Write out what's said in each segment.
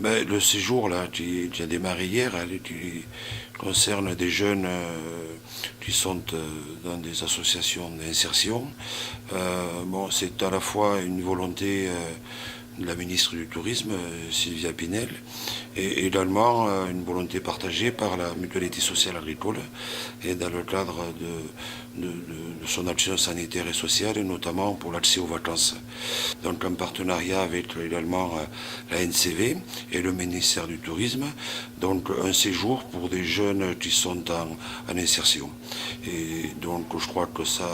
Ben, le séjour là, qui a démarré hier, qui concerne des jeunes qui sont dans des associations d'insertion. Bon, c'est à la fois une volonté de la ministre du Tourisme, Sylvia Pinel, et également une volonté partagée par la Mutualité sociale agricole, et dans le cadre de son action sanitaire et sociale, et notamment pour l'accès aux vacances. Donc en partenariat avec également la NCV et le ministère du Tourisme, donc un séjour pour des jeunes qui sont en insertion. Et donc je crois que ça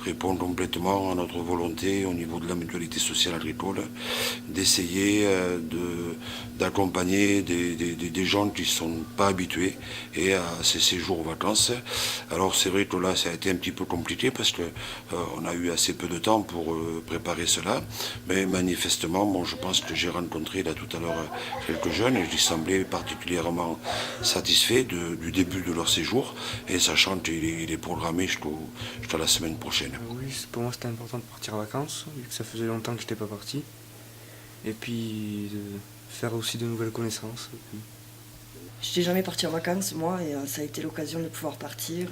répond complètement à notre volonté au niveau de la Mutualité sociale agricole d'essayer d'accompagner des gens qui ne sont pas habitués et à ces séjours aux vacances. Alors c'est vrai que là ça a été un petit peu compliqué parce qu'on a eu assez peu de temps pour préparer cela, mais manifestement, bon, je pense que j'ai rencontré là tout à l'heure quelques jeunes et qui semblaient particulièrement satisfaits du début de leur séjour, et sachant qu'il est programmé jusqu'à la semaine prochaine. Oui, pour moi c'était important de partir en vacances, vu que ça faisait longtemps que je n'étais pas parti. Et puis de faire aussi de nouvelles connaissances. Je n'étais jamais partie en vacances, moi, et ça a été l'occasion de pouvoir partir.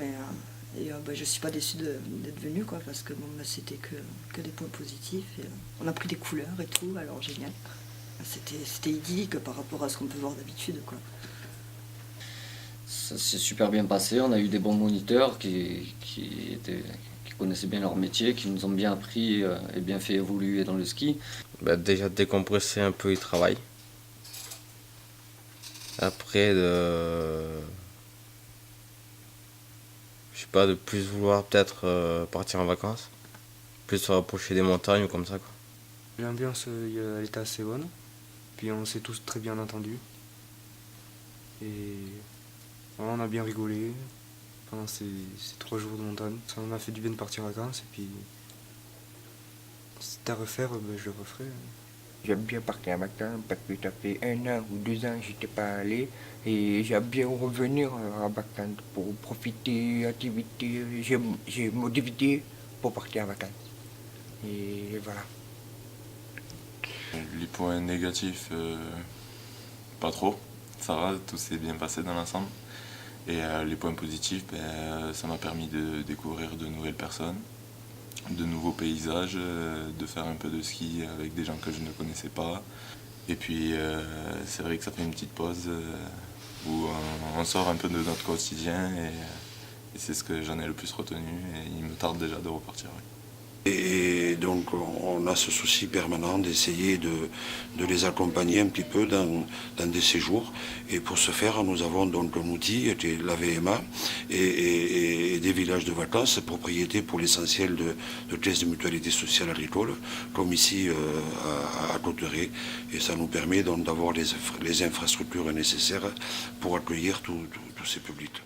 Je ne suis pas déçue d'être venue, quoi, parce que bon, c'était que des points positifs. Et, on a pris des couleurs et tout, alors génial. C'était idyllique par rapport à ce qu'on peut voir d'habitude, quoi. Ça s'est super bien passé, on a eu des bons moniteurs qui connaissaient bien leur métier, qui nous ont bien appris et bien fait évoluer dans le ski. Bah, déjà décompresser un peu, il travaille. Après, je sais pas, de plus vouloir peut-être partir en vacances, plus se rapprocher des montagnes ou comme ça, quoi. L'ambiance, elle était assez bonne, puis on s'est tous très bien entendus. Et voilà, on a bien rigolé pendant ces 3 jours de montagne. Ça m'a fait du bien de partir en vacances, et puis si c'était à refaire, je le referais. J'aime bien partir en vacances parce que ça fait 1 an ou 2 ans que je n'étais pas allé, et j'aime bien revenir en vacances pour profiter, activité. J'ai motivé pour partir en vacances. Et voilà. Les points négatifs, pas trop. Ça va, tout s'est bien passé dans l'ensemble. Et les points positifs, ça m'a permis de découvrir de nouvelles personnes, de nouveaux paysages, de faire un peu de ski avec des gens que je ne connaissais pas. Et puis c'est vrai que ça fait une petite pause où on sort un peu de notre quotidien, et c'est ce que j'en ai le plus retenu, et il me tarde déjà de repartir. Oui. Et donc on a ce souci permanent d'essayer de les accompagner un petit peu dans des séjours. Et pour ce faire, nous avons donc un outil qui est la VMA et des villages de vacances, propriété pour l'essentiel de caisses de mutualité sociale agricole, comme ici à Cauterets. Et ça nous permet donc d'avoir les infrastructures nécessaires pour accueillir tous ces publics.